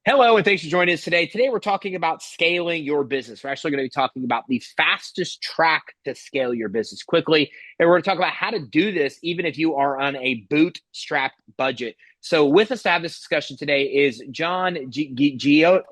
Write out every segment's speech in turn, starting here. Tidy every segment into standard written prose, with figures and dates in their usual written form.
Hello, and thanks for joining us today. Today, we're talking about scaling your business. We're actually going to be talking about the fastest track to scale your business quickly. And we're going to talk about how to do this even if you are on a bootstrap budget. So, with us to have this discussion today is John Gio.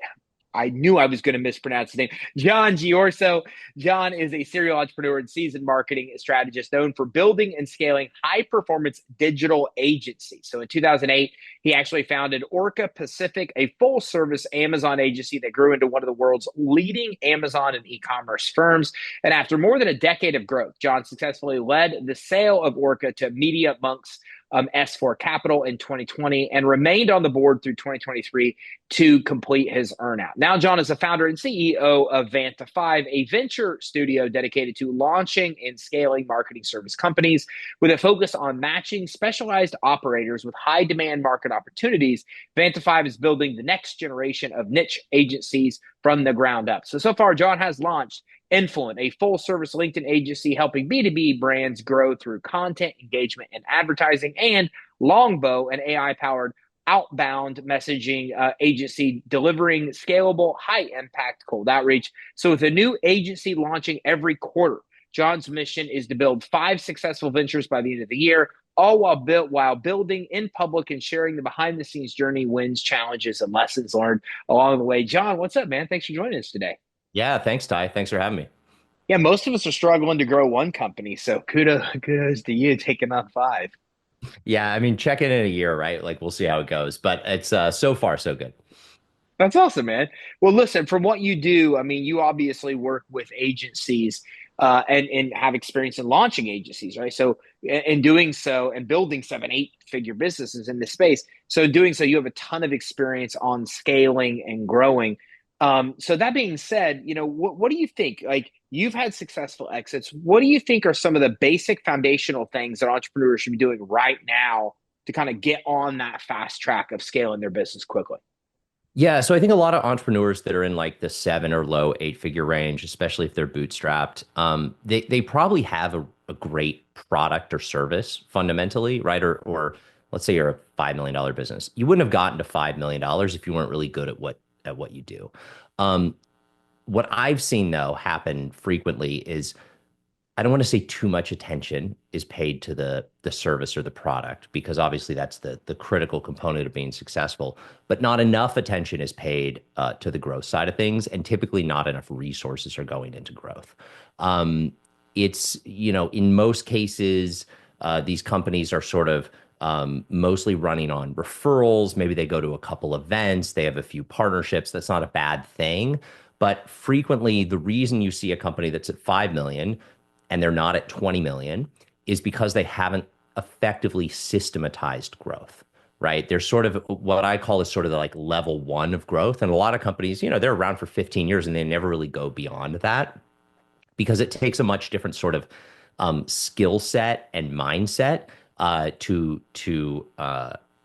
I knew I was going to mispronounce his name. John Ghiorso. John is a serial entrepreneur and seasoned marketing strategist known for building and scaling high performance digital agencies. So in 2008, he actually founded Orca Pacific, a full service Amazon agency that grew into one of the world's leading Amazon and e commerce firms. And after more than a decade of growth, John successfully led the sale of Orca to Media Monks S4 Capital in 2020 and remained on the board through 2023 to complete his earnout. Now, John is the founder and CEO of VantaFive, a venture studio dedicated to launching and scaling marketing service companies with a focus on matching specialized operators with high demand market opportunities. VantaFive is building the next generation of niche agencies from the ground up. So far, John has launched Influent, a full service LinkedIn agency helping B2B brands grow through content, engagement, and advertising, and Longbow, an AI powered outbound messaging agency delivering scalable, high impact cold outreach. So, with a new agency launching every quarter, John's mission is to build 5 successful ventures by the end of the year, all while building in public and sharing the behind the scenes journey, wins, challenges, and lessons learned along the way. John, what's up, man? Thanks for joining us today. Yeah, thanks, Ty. Thanks for having me. Yeah, most of us are struggling to grow one company, so kudos to you taking on 5. Yeah, I mean, check in a year, right? Like we'll see how it goes, but it's so far so good. That's awesome, man. Well, listen, from what you do, I mean, you obviously work with agencies and have experience in launching agencies, right? So, in doing so and building 7, 8 figure businesses in this space. So, in doing so, you have a ton of experience on scaling and growing. So, that being said, what do you think? Like, you've had successful exits. What do you think are some of the basic foundational things that entrepreneurs should be doing right now to kind of get on that fast track of scaling their business quickly? Yeah, so I think a lot of entrepreneurs that are in like the 7 or low 8 figure range, especially if they're bootstrapped, they probably have a great product or service fundamentally, right? Or let's say you're a $5 million business. You wouldn't have gotten to $5 million if you weren't really good at what you do. Um, what I've seen though happen frequently is I don't want to say too much attention is paid to the service or the product because obviously that's the critical component of being successful, but not enough attention is paid to the growth side of things, and typically not enough resources are going into growth. Um, it's in most cases these companies are sort of mostly running on referrals. Maybe they go to a couple events, they have a few partnerships. That's not a bad thing. But frequently, the reason you see a company that's at 5 million and they're not at 20 million is because they haven't effectively systematized growth, right? There's sort of what I call is sort of the like level one of growth. And a lot of companies, they're around for 15 years and they never really go beyond that because it takes a much different sort of skill set and mindset to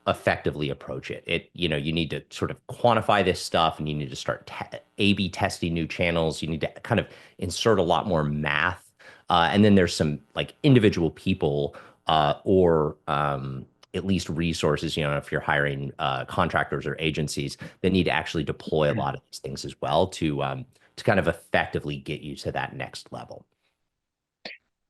effectively approach it. You need to sort of quantify this stuff, and you need to start A/B testing new channels. You need to kind of insert a lot more math, and then there's some like individual people or at least resources. If you're hiring contractors or agencies that need to actually deploy a lot of these things as well to kind of effectively get you to that next level.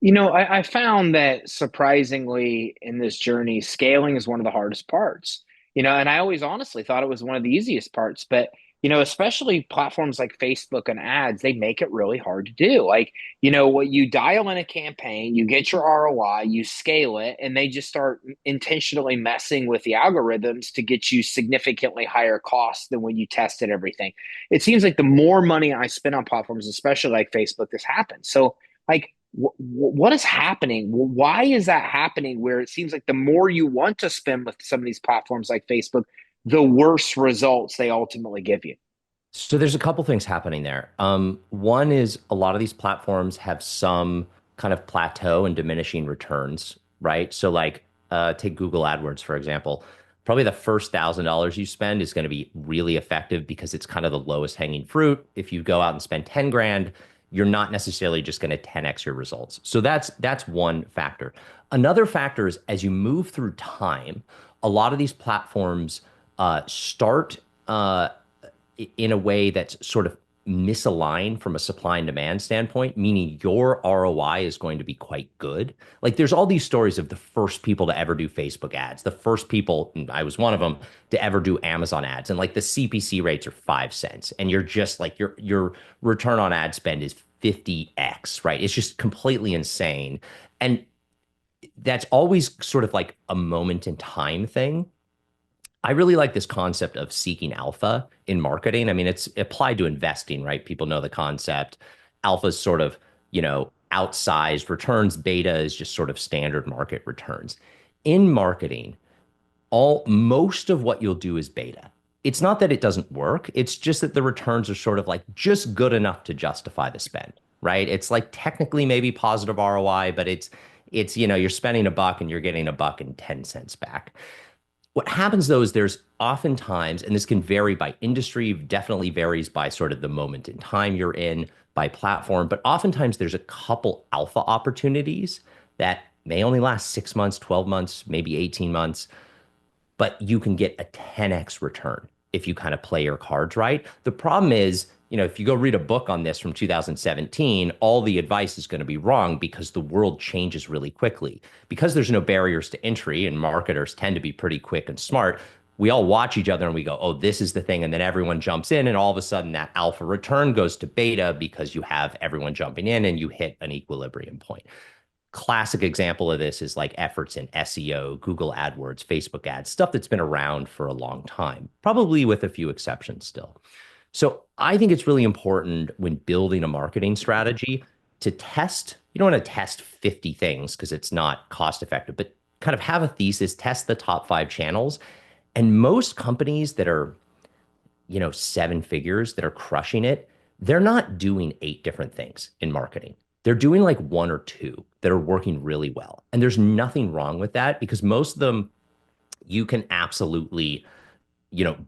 I found that surprisingly in this journey, scaling is one of the hardest parts. And I always honestly thought it was one of the easiest parts, but especially platforms like Facebook and ads, they make it really hard to do. Like, what you dial in a campaign, you get your ROI, you scale it, and they just start intentionally messing with the algorithms to get you significantly higher costs than when you tested everything. It seems like the more money I spend on platforms, especially like Facebook, this happens. So, like, what is happening? Why is that happening? Where it seems like the more you want to spend with some of these platforms like Facebook, the worse results they ultimately give you. So there's a couple things happening there. One is a lot of these platforms have some kind of plateau and diminishing returns, right? So like take Google AdWords, for example. Probably the first $1,000 you spend is going to be really effective because it's kind of the lowest hanging fruit. If you go out and spend 10 grand, you're not necessarily just going to 10x your results. So that's one factor. Another factor is as you move through time, a lot of these platforms start in a way that's sort of misaligned from a supply and demand standpoint, meaning your ROI is going to be quite good. Like there's all these stories of the first people to ever do Facebook ads, the first people, and I was one of them, to ever do Amazon ads. And like the CPC rates are 5 cents. And you're just like your return on ad spend is 50x, right? It's just completely insane. And that's always sort of like a moment in time thing. I really like this concept of seeking alpha in marketing. I mean, it's applied to investing, right? People know the concept. Alpha is sort of, outsized returns. Beta is just sort of standard market returns. In marketing, all most of what you'll do is beta. It's not that it doesn't work. It's just that the returns are sort of like just good enough to justify the spend, right? It's like technically maybe positive ROI, but it's you're spending a buck and you're getting a buck and 10 cents back. What happens though is there's oftentimes, and this can vary by industry, definitely varies by sort of the moment in time you're in, by platform, but oftentimes there's a couple alpha opportunities that may only last 6 months, 12 months, maybe 18 months, but you can get a 10x return if you kind of play your cards right. The problem is, if you go read a book on this from 2017, all the advice is going to be wrong because the world changes really quickly. Because there's no barriers to entry and marketers tend to be pretty quick and smart, we all watch each other and we go, oh, this is the thing. And then everyone jumps in and all of a sudden that alpha return goes to beta because you have everyone jumping in and you hit an equilibrium point. Classic example of this is like efforts in SEO, Google AdWords, Facebook ads, stuff that's been around for a long time, probably with a few exceptions still. So I think it's really important when building a marketing strategy to test. You don't want to test 50 things because it's not cost effective, but kind of have a thesis, test the top 5 channels. And most companies that are, 7 figures that are crushing it, they're not doing 8 different things in marketing. They're doing like 1 or 2 that are working really well. And there's nothing wrong with that because most of them you can absolutely,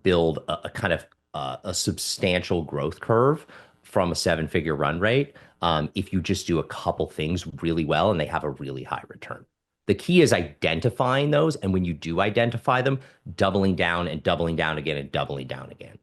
build a kind of a substantial growth curve from a 7 figure run rate if you just do a couple things really well and they have a really high return. The key is identifying those. And when you do identify them, doubling down and doubling down again and doubling down again.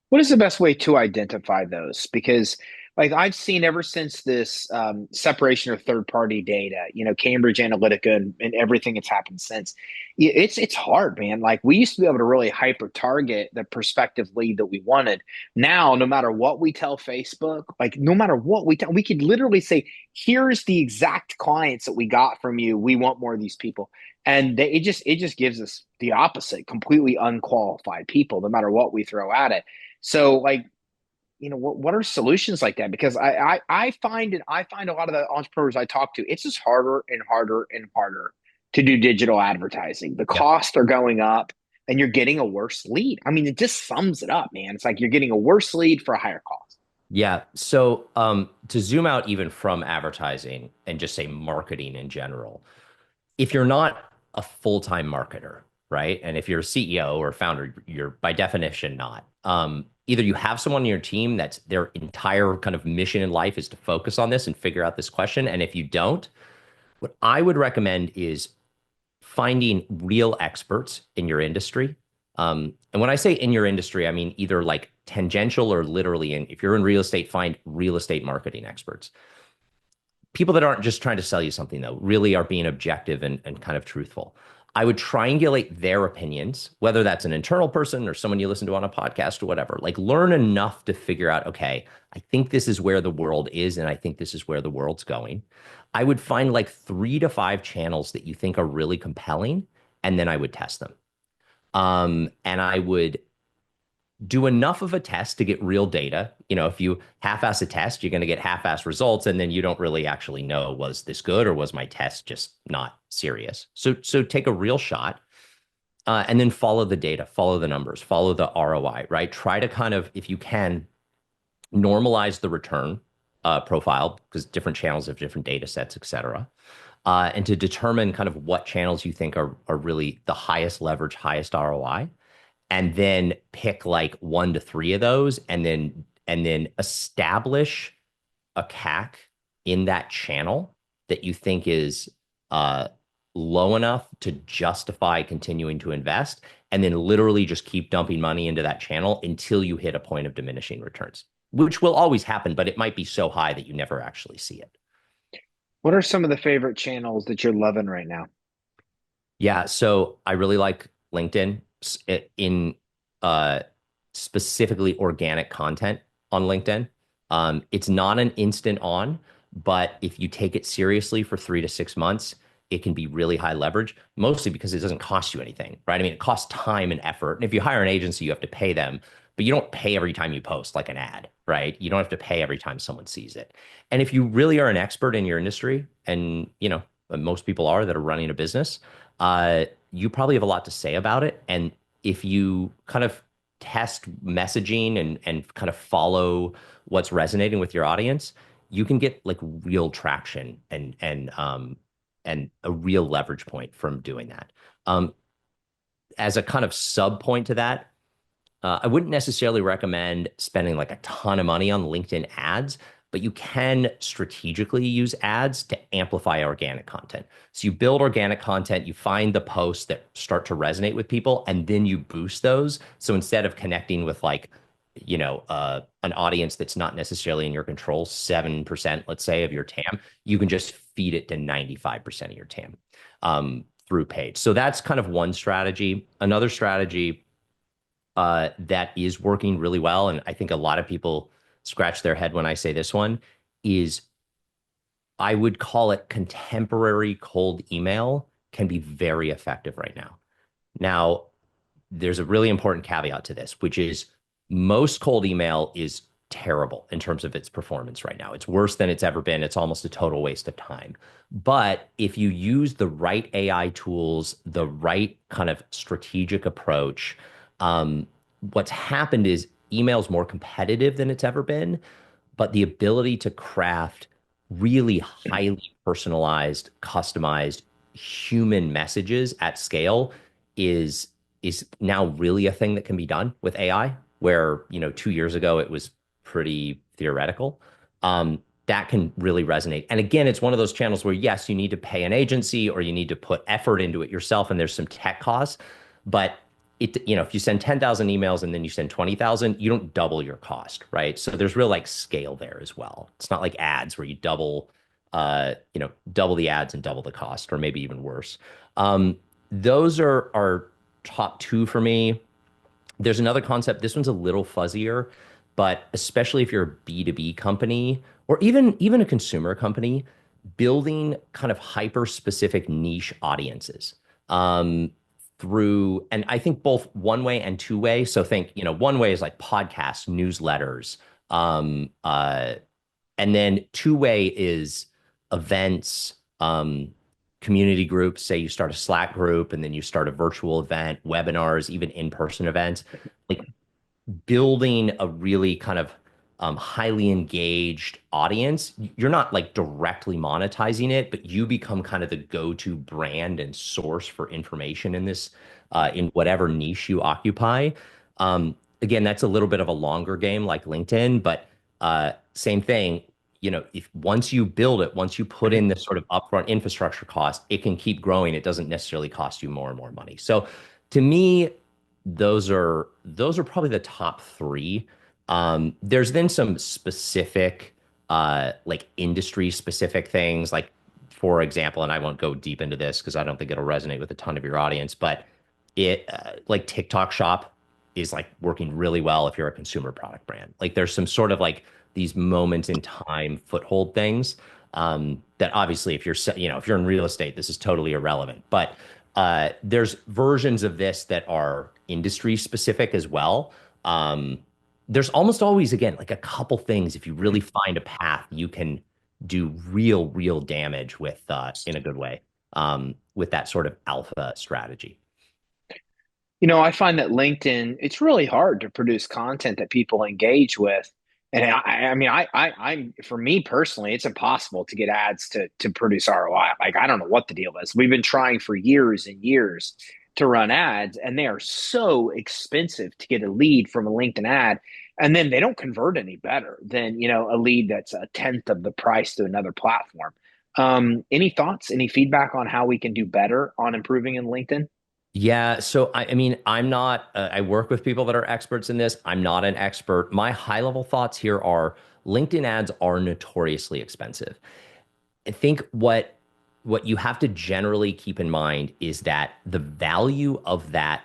What is the best way to identify those? Because like I've seen ever since this separation of third party data, Cambridge Analytica and everything that's happened since, it's hard, man. Like we used to be able to really hyper target the prospective lead that we wanted. Now, no matter what we tell Facebook, like no matter what we tell, we could literally say, here's the exact clients that we got from you. We want more of these people. And it just gives us the opposite, completely unqualified people, no matter what we throw at it. So like, what are solutions like that? Because I find a lot of the entrepreneurs I talk to, it's just harder and harder and harder to do digital advertising. The Yeah. costs are going up and you're getting a worse lead. I mean, it just sums it up, man. It's like you're getting a worse lead for a higher cost. Yeah. So to zoom out even from advertising and just say marketing in general, if you're not a full-time marketer, right? And if you're a CEO or founder, you're by definition not. Either you have someone on your team that's their entire kind of mission in life is to focus on this and figure out this question. And if you don't, what I would recommend is finding real experts in your industry. And when I say in your industry, I mean either like tangential or literally in, if you're in real estate, find real estate marketing experts. People that aren't just trying to sell you something, though, really are being objective and kind of truthful. I would triangulate their opinions, whether that's an internal person or someone you listen to on a podcast or whatever. Like learn enough to figure out, okay, I think this is where the world is, and I think this is where the world's going. I would find like 3 to 5 channels that you think are really compelling, and then I would test them. And I would do enough of a test to get real data. If you half-ass a test, you're going to get half-ass results, and then you don't really actually know, was this good or was my test just not serious? So take a real shot, and then follow the data, follow the numbers, follow the ROI, right? Try to kind of, if you can, normalize the return profile because different channels have different data sets, et cetera. And to determine kind of what channels you think are really the highest leverage, highest ROI, and then pick like 1 to 3 of those and then establish a CAC in that channel that you think is low enough to justify continuing to invest, and then literally just keep dumping money into that channel until you hit a point of diminishing returns, which will always happen, but it might be so high that you never actually see it. What are some of the favorite channels that you're loving right now? Yeah, so I really like LinkedIn in uh, specifically organic content on LinkedIn. It's not an instant on, but if you take it seriously for 3 to 6 months, it can be really high leverage, mostly because it doesn't cost you anything, right? I mean, it costs time and effort. And if you hire an agency, you have to pay them, but you don't pay every time you post like an ad, right? You don't have to pay every time someone sees it. And if you really are an expert in your industry, and most people are that are running a business, you probably have a lot to say about it. And if you kind of test messaging and kind of follow what's resonating with your audience, you can get like real traction and a real leverage point from doing that. Um, as a kind of sub point to that, I wouldn't necessarily recommend spending like a ton of money on LinkedIn ads, but you can strategically use ads to amplify organic content. So you build organic content, you find the posts that start to resonate with people, and then you boost those. So instead of connecting with like, an audience that's not necessarily in your control, 7%, let's say, of your TAM, you can just feed it to 95% of your TAM through paid. So that's kind of one strategy. Another strategy that is working really well, and I think a lot of people scratch their head when I say this one, is I would call it contemporary cold email can be very effective right now. Now, there's a really important caveat to this, which is most cold email is terrible in terms of its performance right now. It's worse than it's ever been. It's almost a total waste of time. But if you use the right AI tools, the right kind of strategic approach, what's happened is email's more competitive than it's ever been, but the ability to craft really highly personalized, customized human messages at scale is now really a thing that can be done with AI, where 2 years ago it was pretty theoretical. That can really resonate. And again, it's one of those channels where yes, you need to pay an agency or you need to put effort into it yourself, and there's some tech costs, but if you send 10,000 emails and then you send 20,000, you don't double your cost, right? So there's real like scale there as well. It's not like ads where you double the ads and double the cost, or maybe even worse. Those are top two for me. There's another concept. This one's a little fuzzier, but especially if you're a B2B company or even a consumer company, building kind of hyper specific niche audiences. And I think both one way and two way. So think, one way is like podcasts, newsletters, and then two way is events, community groups. Say you start a Slack group and then you start a virtual event, webinars, even in-person events. Like building a really kind of highly engaged audience. You're not like directly monetizing it, but you become kind of the go-to brand and source for information in this, in whatever niche you occupy. Again, that's a little bit of a longer game like LinkedIn, but same thing. If once you build it, once you put in this sort of upfront infrastructure cost, it can keep growing. It doesn't necessarily cost you more and more money. So to me, those are probably the top three. There's then some specific, like industry specific things, like for example, and I won't go deep into this because I don't think it'll resonate with a ton of your audience, but like TikTok Shop is like working really well if you're a consumer product brand. Like there's some sort of like these moments in time foothold things that obviously if you're in real estate, this is totally irrelevant. But there's versions of this that are industry specific as well. There's almost always, again, like a couple things. If you really find a path, you can do real damage with, in a good way, with that sort of alpha strategy. I find that LinkedIn, it's really hard to produce content that people engage with. And I mean, I'm for me personally, it's impossible to get ads to produce ROI. Like, I don't know what the deal is. We've been trying for years and years to run ads, and they are so expensive to get a lead from a LinkedIn ad. And then they don't convert any better than, a lead that's a tenth of the price to another platform. Any thoughts, any feedback on how we can do better on improving in LinkedIn? Yeah, so I mean, I'm not, I work with people that are experts in this. I'm not an expert. My high level thoughts here are LinkedIn ads are notoriously expensive. I think what you have to generally keep in mind is that the value of that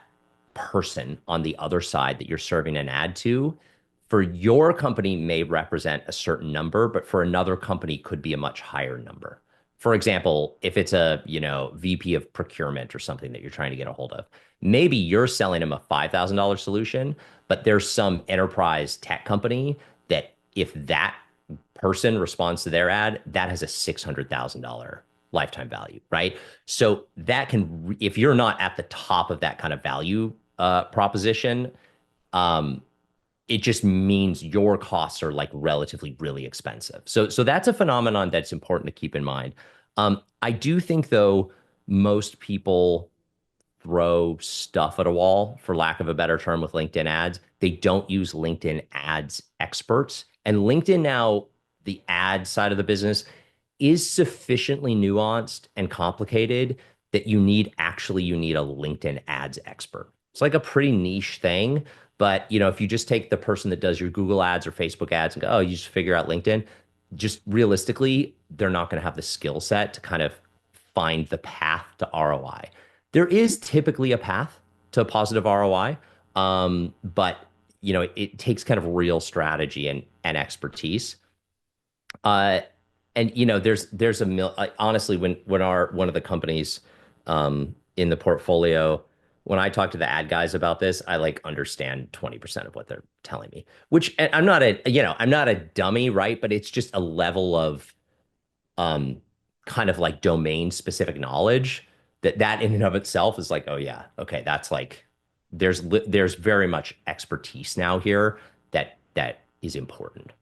person on the other side that you're serving an ad to for your company may represent a certain number, but for another company could be a much higher number. For example, if it's a, VP of procurement or something that you're trying to get a hold of, maybe you're selling them a $5,000 solution, but there's some enterprise tech company that if that person responds to their ad, that has a $600,000 lifetime value, right? So that can, if you're not at the top of that kind of value proposition, um, it just means your costs are like relatively really expensive. So that's a phenomenon that's important to keep in mind. I do think though most people throw stuff at a wall, for lack of a better term, with LinkedIn ads. They don't use LinkedIn ads experts. And LinkedIn now, the ad side of the business is sufficiently nuanced and complicated that you need a LinkedIn ads expert. It's like a pretty niche thing, but if you just take the person that does your Google ads or Facebook ads and go, oh, you just figure out LinkedIn, just realistically, they're not going to have the skill set to kind of find the path to ROI. There is typically a path to positive ROI, but it takes kind of real strategy and expertise. Uh, and there's honestly when our one of the companies in the portfolio, when I talk to the ad guys about this, I like understand 20% of what they're telling me, which and I'm not a dummy, right? But it's just a level of um kind of like domain specific knowledge that in and of itself is like, oh yeah, okay, that's like there's very much expertise now here that is important.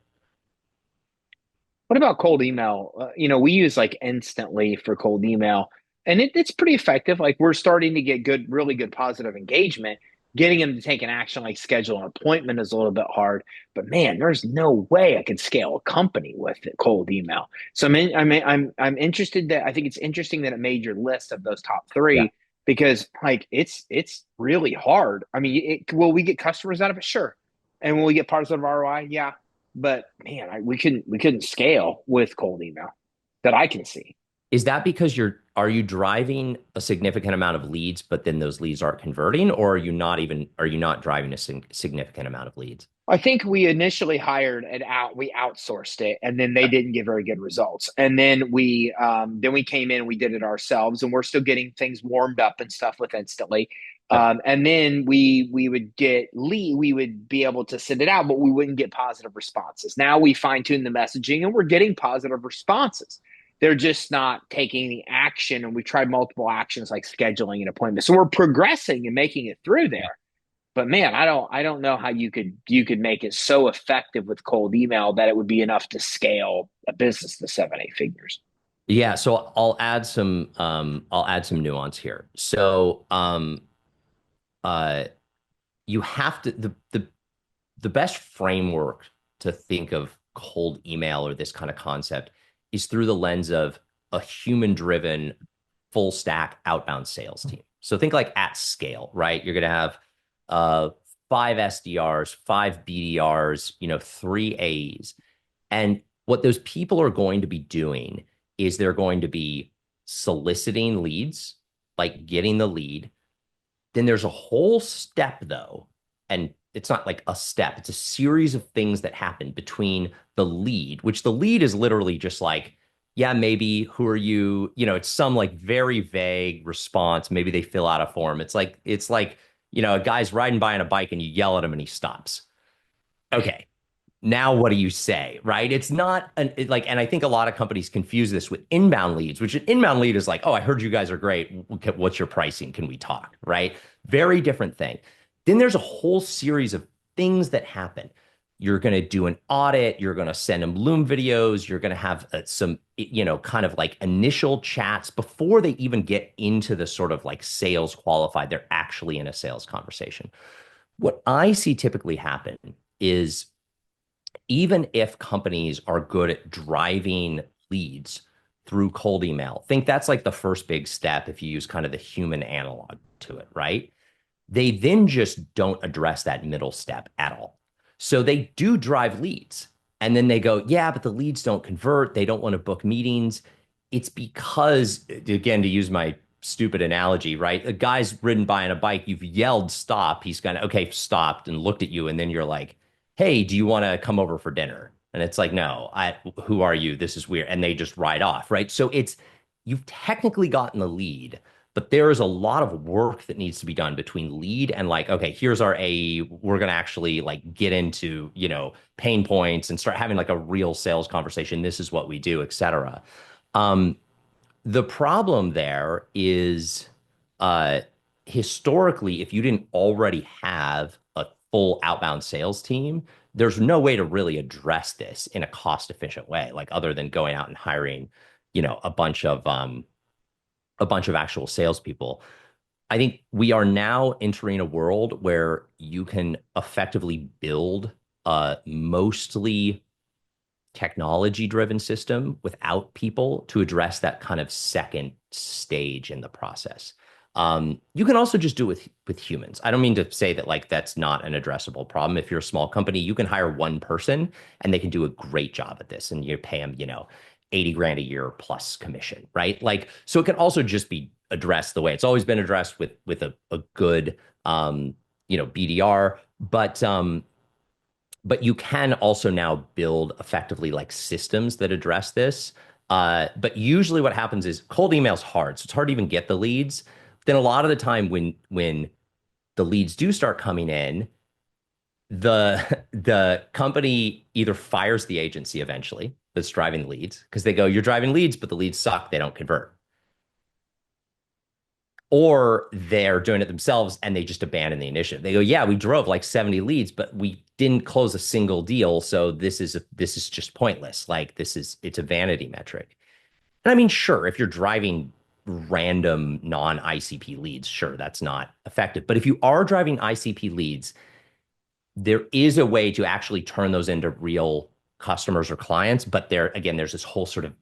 What about cold email? We use like Instantly for cold email, and it's pretty effective. Like we're starting to get good, really good positive engagement. Getting them to take an action like schedule an appointment is a little bit hard, but man, there's no way I could scale a company with cold email. So I'm interested that I think it's interesting that it made your list of those top Yeah. three because like it's really hard. I mean, will we get customers out of it? Sure. And will we get positive ROI? Yeah, but man, we couldn't scale with cold email that I can see. Is that because are you driving a significant amount of leads, but then those leads aren't converting, or are you not driving a significant amount of leads? I think we initially hired we outsourced it, and then they didn't get very good results. And then we came in, and we did it ourselves, and we're still getting things warmed up and stuff with Instantly. Yep. And then we would get lead, we would be able to send it out, but we wouldn't get positive responses. Now we fine tune the messaging, and we're getting positive responses. They're just not taking the action, and we've tried multiple actions like scheduling an appointment. So we're progressing and making it through Yeah. there, but man, I don't know how you could make it so effective with cold email that it would be enough to scale a business to 7, 8 figures. Yeah, so I'll add some nuance here. So uh you have to the best framework to think of cold email or this kind of concept is through the lens of a human driven full stack outbound sales team. So think like at scale, right? You're going to have uh, five SDRs, five BDRs, three A's. And what those people are going to be doing is they're going to be soliciting leads, like getting the lead. Then there's a whole step though, and it's not like a step, it's a series of things that happen between the lead, which the lead is literally just like, yeah, maybe who are you? It's some like very vague response. Maybe they fill out a form. It's like, a guy's riding by on a bike and you yell at him and he stops. Okay, now what do you say, right? It's not like, and I think a lot of companies confuse this with inbound leads, which an inbound lead is like, oh, I heard you guys are great. What's your pricing? Can we talk? Right? Very different thing. Then there's a whole series of things that happen. You're going to do an audit. You're going to send them Loom videos. You're going to have some, kind of like initial chats before they even get into the sort of like sales qualified. They're actually in a sales conversation. What I see typically happen is even if companies are good at driving leads through cold email. Think that's like the first big step if you use kind of the human analog to it, right? They then just don't address that middle step at all. So they do drive leads. And then they go, yeah, but the leads don't convert. They don't want to book meetings. It's because, again, to use my stupid analogy, right? A guy's ridden by on a bike, you've yelled stop. He's gonna, okay, stopped and looked at you. And then you're like, hey, do you want to come over for dinner? And it's like, no, who are you? This is weird. And they just ride off, right? So you've technically gotten the lead, but there is a lot of work that needs to be done between lead and like, okay, here's our AE. We're going to actually like get into, pain points and start having like a real sales conversation. This is what we do, et cetera. Um, the problem there is uh, historically, if you didn't already have a full outbound sales team, there's no way to really address this in a cost efficient way, like other than going out and hiring, a bunch of actual salespeople. I think we are now entering a world where you can effectively build a mostly technology driven system without people to address that kind of second stage in the process. You can also just do it with humans. I don't mean to say that like that's not an addressable problem. If you're a small company, you can hire one person and they can do a great job at this, and you pay them, 80 grand a year plus commission, right? Like, so it can also just be addressed the way it's always been addressed with a good BDR, but you can also now build effectively like systems that address this. But usually what happens is cold email is hard. So it's hard to even get the leads. Then a lot of the time when the leads do start coming in, the company either fires the agency eventually that's driving the leads because they go, you're driving leads, but the leads suck, they don't convert. Or they're doing it themselves and they just abandon the initiative. They go, yeah, we drove like 70 leads, but we didn't close a single deal. So this is just pointless. Like it's a vanity metric. And I mean, sure, if you're driving random non-ICP leads, sure, that's not effective. But if you are driving ICP leads, there is a way to actually turn those into real customers or clients. But there's this whole sort of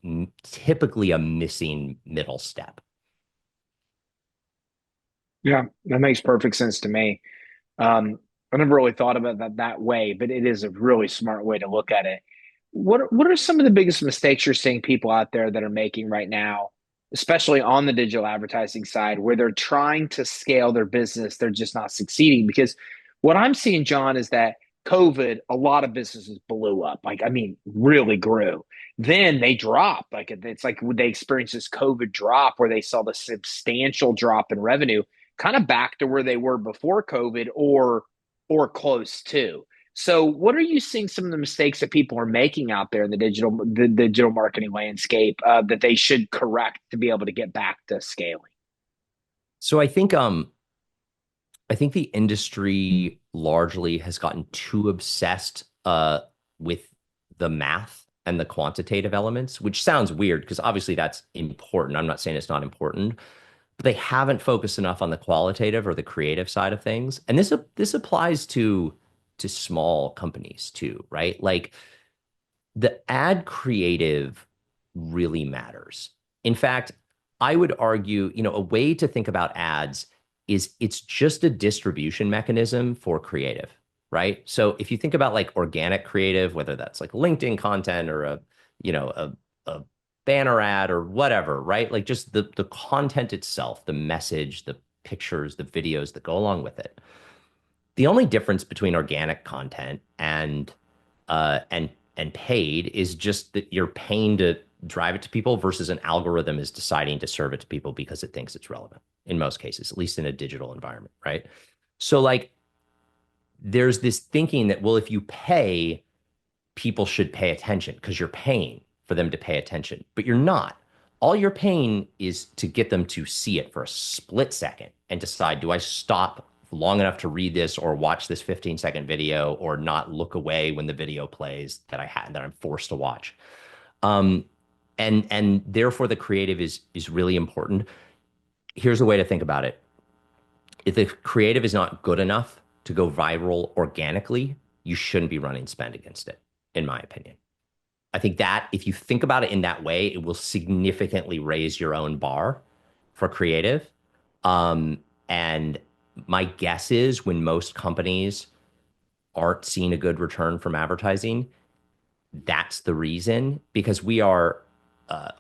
typically a missing middle step. Yeah, that makes perfect sense to me. I never really thought about that way, but it is a really smart way to look at it. What are some of the biggest mistakes you're seeing people out there that are making right now, especially on the digital advertising side, where they're trying to scale their business, they're just not succeeding? Because what I'm seeing, John, is that COVID, a lot of businesses blew up. Like, I mean, really grew. Then they dropped. Like it's like they experienced this COVID drop where they saw the substantial drop in revenue, kind of back to where they were before COVID or close to. So, what are you seeing some of the mistakes that people are making out there in the digital marketing landscape that they should correct to be able to get back to scaling? So I think the industry largely has gotten too obsessed with the math and the quantitative elements, which sounds weird because obviously that's important. I'm not saying it's not important, but they haven't focused enough on the qualitative or the creative side of things. And this applies to small companies too, right? Like the ad creative really matters. In fact, I would argue, a way to think about ads is it's just a distribution mechanism for creative, right? So if you think about like organic creative, whether that's like LinkedIn content or a banner ad or whatever, right? Like just the content itself, the message, the pictures, the videos that go along with it. The only difference between organic content and paid is just that you're paying to drive it to people versus an algorithm is deciding to serve it to people because it thinks it's relevant in most cases, at least in a digital environment, right? So like there's this thinking that, well, if you pay, people should pay attention because you're paying for them to pay attention, but you're not. All you're paying is to get them to see it for a split second and decide, do I stop long enough to read this or watch this 15-second video or not look away when the video plays that I'm forced to watch. Um, and therefore the creative is really important. Here's a way to think about it. If the creative is not good enough to go viral organically, you shouldn't be running spend against it, in my opinion. I think that if you think about it in that way, it will significantly raise your own bar for creative. Um, and my guess is when most companies aren't seeing a good return from advertising, that's the reason because uh,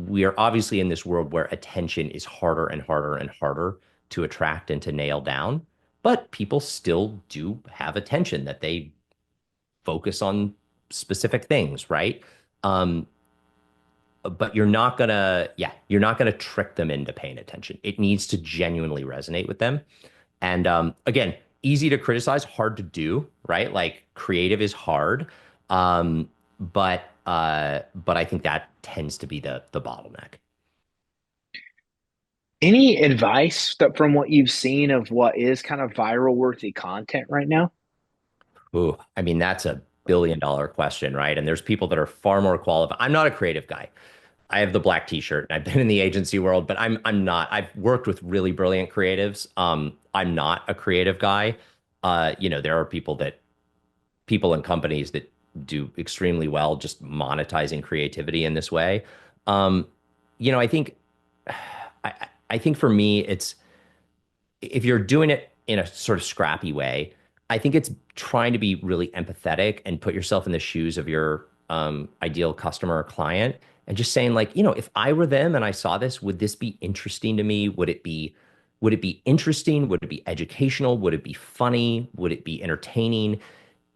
we are obviously in this world where attention is harder and harder and harder to attract and to nail down, but people still do have attention that they focus on specific things, right? Um, but you're not gonna trick them into paying attention. It needs to genuinely resonate with them. And again, easy to criticize, hard to do, right? Like creative is hard, but I think that tends to be the bottleneck. Any advice that from what you've seen of what is kind of viral worthy content right now? Ooh, I mean that's a billion-dollar question, right? And there's people that are far more qualified. I'm not a creative guy. I have the black t-shirt and I've been in the agency world, but I'm not. I've worked with really brilliant creatives. I'm not a creative guy. There are people and companies that do extremely well just monetizing creativity in this way. Um, I think I think for me, it's if you're doing it in a sort of scrappy way, I think it's trying to be really empathetic and put yourself in the shoes of your ideal customer or client and just saying like, if I were them and I saw this, would this be interesting to me? Would it be interesting? Would it be educational? Would it be funny? Would it be entertaining?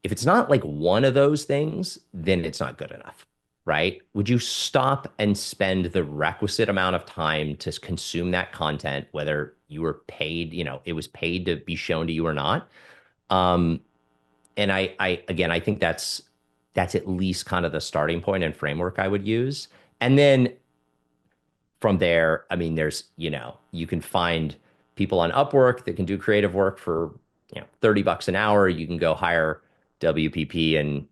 If it's not like one of those things, then it's not good enough, right? Would you stop and spend the requisite amount of time to consume that content, whether you were paid, it was paid to be shown to you or not? Um, and again, I think that's at least kind of the starting point and framework I would use. And then from there, I mean, you can find people on Upwork that can do creative work for, $30 an hour. You can go hire WPP and,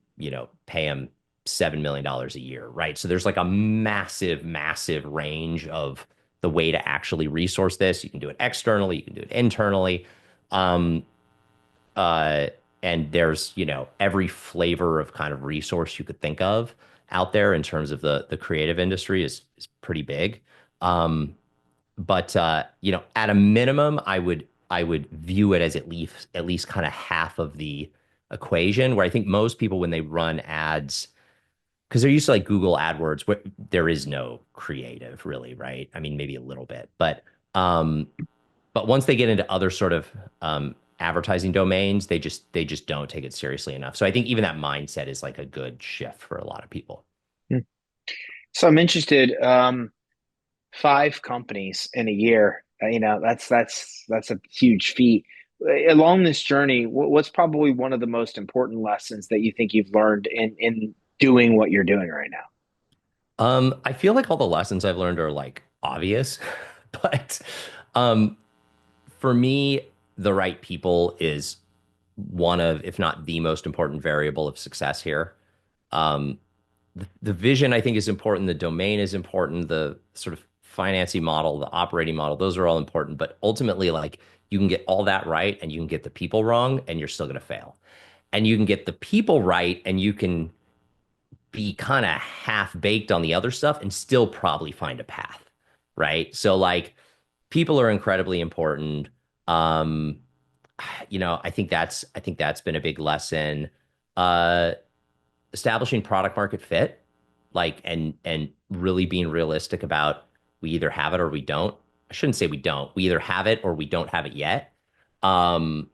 pay them $7 million a year, right? So there's like a massive, massive range of the way to actually resource this. You can do it externally, you can do it internally. Um, uh, and there's, every flavor of kind of resource you could think of out there in terms of the creative industry is pretty big. Um, but at a minimum, I would view it as at least kind of half of the equation. Where I think most people when they run ads, because they're used to like Google AdWords, where there is no creative really, right? I mean, maybe a little bit, um, but once they get into other sort of advertising domains, they just don't take it seriously enough. So I think even that mindset is like a good shift for a lot of people. Hmm. So I'm interested. Five companies in a year. That's a huge feat. Along this journey, what's probably one of the most important lessons that you think you've learned in doing what you're doing right now? I feel like all the lessons I've learned are like obvious, but um, for me, the right people is one of, if not the most important variable of success here. Um, the vision, I think, is important. The domain is important. The sort of financing model, the operating model, those are all important. But ultimately, like you can get all that right and you can get the people wrong and you're still going to fail. And you can get the people right and you can be kind of half baked on the other stuff and still probably find a path. Right. So, like, people are incredibly important. Um, I think that's been a big lesson. Uh, Establishing product market fit, like and really being realistic about we either have it or we don't. I shouldn't say we don't. We either have it or we don't have it yet. Um,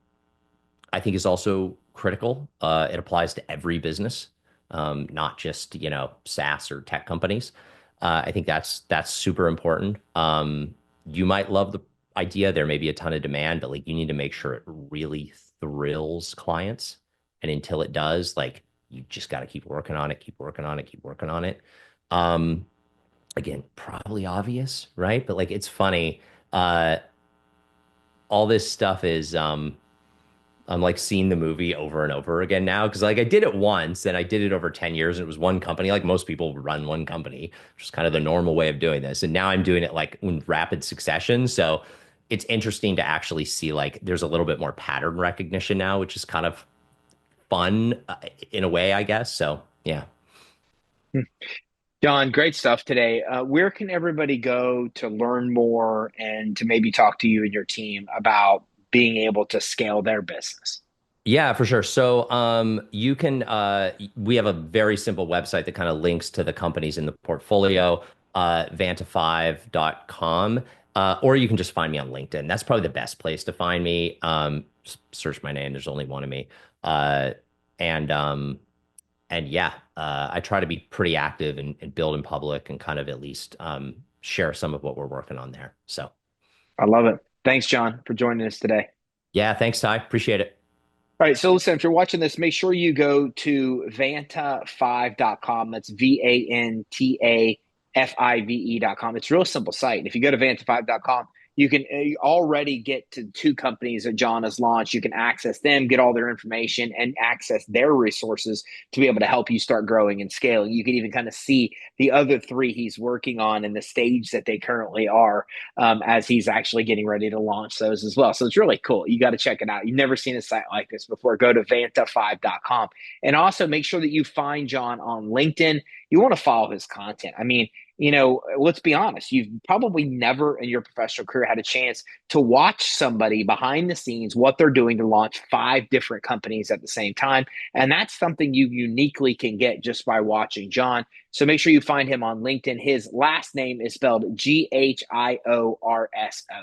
I think is also critical. It applies to every business, not just SaaS or tech companies. I think that's super important. You might love the idea. There may be a ton of demand, but like you need to make sure it really thrills clients. And until it does, like you just got to keep working on it, keep working on it, keep working on it. Um, Again, probably obvious, right? But like it's funny. Uh, all this stuff is I'm like seeing the movie over and over again now because like I did it once and I did it over 10 years and it was one company. Like most people run one company, which is kind of the normal way of doing this. And now I'm doing it like in rapid succession. So it's interesting to actually see like there's a little bit more pattern recognition now, which is kind of fun in a way, I guess. So yeah. John, great stuff today. Where can everybody go to learn more and to maybe talk to you and your team about being able to scale their business? Yeah, for sure. So, you can, we have a very simple website that kind of links to the companies in the portfolio, VantaFive.com, or you can just find me on LinkedIn. That's probably the best place to find me. Search my name. There's only one of me. Uh, and, um, and yeah, I try to be pretty active and build in public and kind of at least, share some of what we're working on there. So, I love it. Thanks, John, for joining us today. yeah, thanks, Ty. Appreciate it. All right, so listen, if you're watching this, make sure you go to vanta5.com. That's VantaFive.com. It's a real simple site. And if you go to vanta5.com, you can already get to two companies that John has launched. You can access them, get all their information, and access their resources to be able to help you start growing and scaling. You can even kind of see the other three he's working on in the stage that they currently are, as he's actually getting ready to launch those as well. So it's really cool. You got to check it out. You've never seen a site like this before. Go to vanta5.com. And also make sure that you find John on LinkedIn. You want to follow his content. I mean, let's be honest, you've probably never in your professional career had a chance to watch somebody behind the scenes, what they're doing to launch five different companies at the same time. And that's something you uniquely can get just by watching John. So make sure you find him on LinkedIn. His last name is spelled Ghiorso.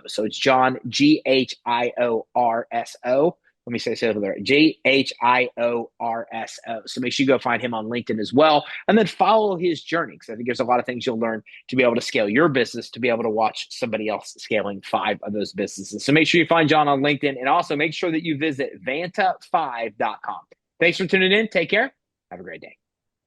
So it's John, Ghiorso. Let me say it over there, Ghiorso. So make sure you go find him on LinkedIn as well. And then follow his journey, because I think there's a lot of things you'll learn to be able to scale your business, to be able to watch somebody else scaling five of those businesses. So make sure you find John on LinkedIn, and also make sure that you visit vanta5.com. Thanks for tuning in. Take care. Have a great day.